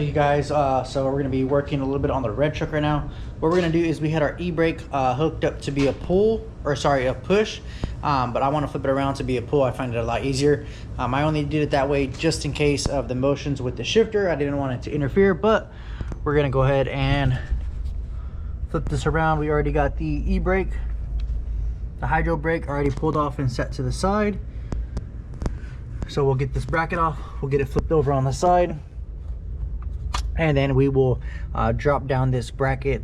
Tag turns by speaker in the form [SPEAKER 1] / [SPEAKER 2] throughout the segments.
[SPEAKER 1] You guys, so we're going to be working a little bit on the red truck right now. What we're going to do is we had our e-brake hooked up to be a push, but I want to flip it around to be a pull. I find it a lot easier. I only did it that way just in case of the motions with the shifter. I didn't want it to interfere, but we're going to go ahead and flip this around. We already got the e-brake, the hydro brake already pulled off and set to the side. So we'll get this bracket off, we'll get it flipped over on the side, and then we will drop down this bracket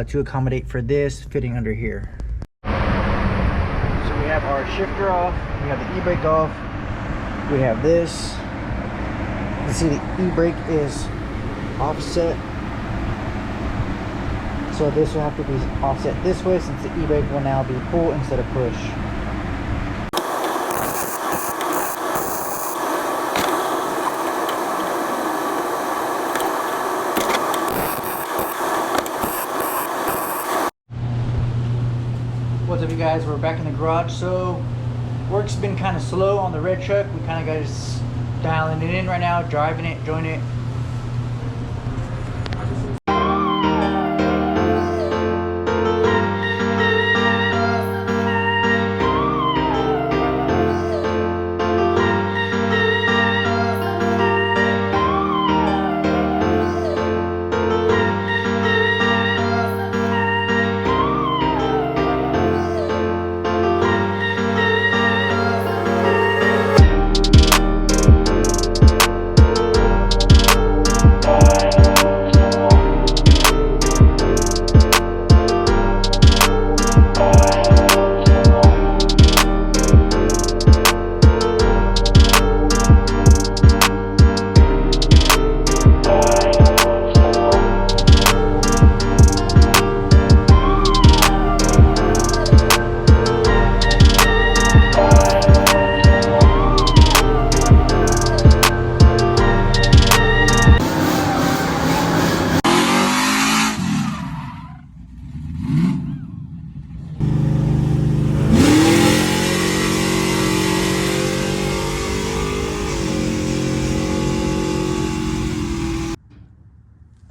[SPEAKER 1] to accommodate for this fitting under here. So we have our shifter off, we have the e-brake off, we have this. You can see the e-brake is offset, so this will have to be offset this way since the e-brake will now be pull instead of push. What's up, you guys? We're back in the garage. So work's been kind of slow on the red truck. We kind of got just dialing it in right now, driving it, enjoying it.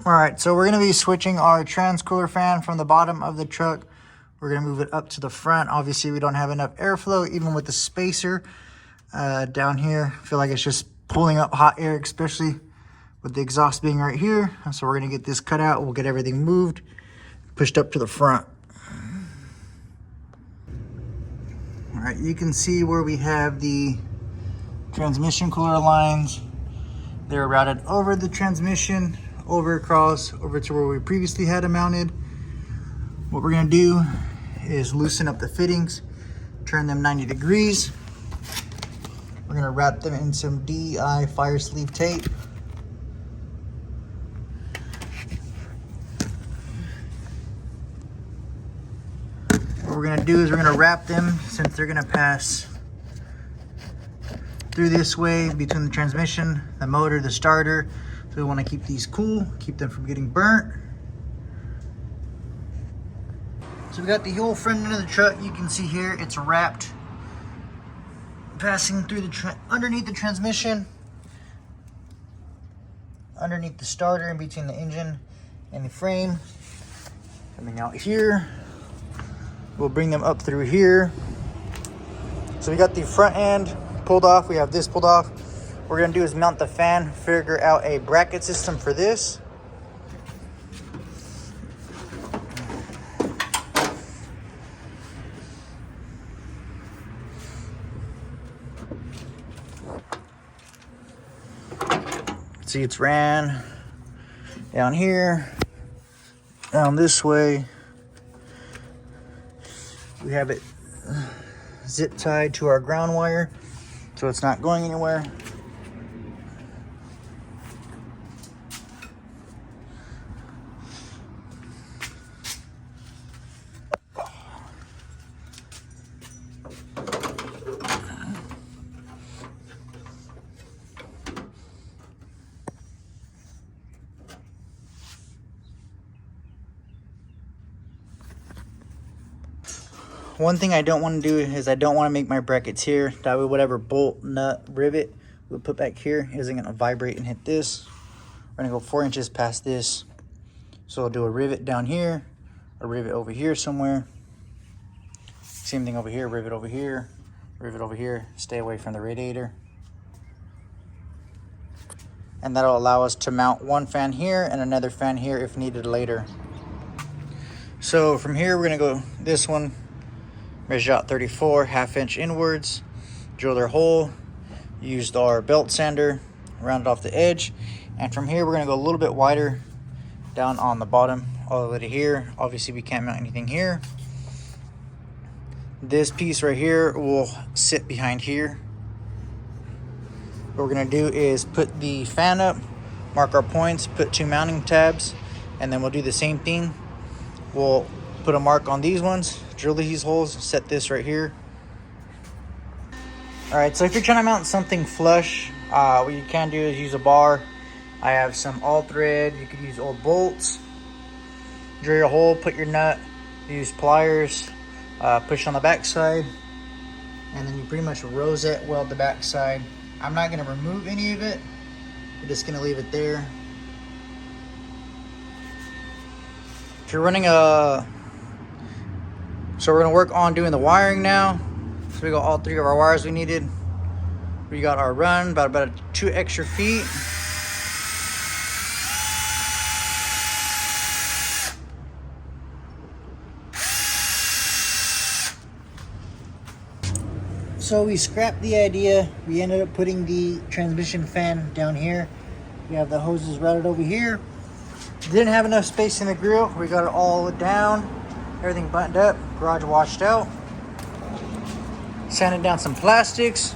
[SPEAKER 1] Alright, so we're going to be switching our trans-cooler fan from the bottom of the truck. We're going to move it up to the front. Obviously, we don't have enough airflow, even with the spacer down here. I feel like it's just pulling up hot air, especially with the exhaust being right here. So we're going to get this cut out. We'll get everything moved, pushed up to the front. Alright, you can see where we have the transmission cooler lines. They're routed over the transmission, across to where we previously had them mounted. What we're going to do is loosen up the fittings, turn them 90 degrees. We're going to wrap them in some DEI fire sleeve tape. What we're going to do is we're going to wrap them, since they're going to pass through this way between the transmission, the motor, the starter. So we want to keep these cool, keep them from getting burnt. So we got the whole front end of the truck. You can see here it's wrapped, passing through underneath the transmission, underneath the starter, in between the engine and the frame. Coming out here, we'll bring them up through here. So we got the front end pulled off. We have this pulled off. What we're going to do is mount the fan, figure out a bracket system for this. See, it's ran down here, down this way. We have it zip tied to our ground wire, so it's not going anywhere. One thing I don't want to do is I don't want to make my brackets here. That way whatever bolt, nut, rivet we put back here isn't going to vibrate and hit this We're gonna go 4 inches past this. So we'll do a rivet down here, a rivet over here somewhere. Same thing over here, rivet over here, rivet over here. Stay away from the radiator. And that'll allow us to mount one fan here and another fan here if needed later. So from here, we're gonna go this one, measure out 34, 1/2 inch inwards, drill our hole, used our belt sander, round it off the edge. And from here, we're gonna go a little bit wider down on the bottom, all the way to here. Obviously we can't mount anything here. This piece right here will sit behind here. What we're gonna do is put the fan up, mark our points, put 2 mounting tabs, and then we'll do the same thing. We'll put a mark on these ones, drill these holes, set this right here. All right, so if you're trying to mount something flush, what you can do is use a bar. I have some all thread, you could use old bolts. Drill your hole, put your nut, use pliers, push on the back side, and then you pretty much rosette weld the back side. I'm not gonna remove any of it. We're just gonna leave it there. If you're running so we're gonna work on doing the wiring now. So we got all 3 of our wires we needed. We got our run, about 2 extra feet. So we scrapped the idea. We ended up putting the transmission fan down here. We have the hoses routed over here. Didn't have enough space in the grill. We got it all down. Everything buttoned up. Garage washed out. Sanded down some plastics.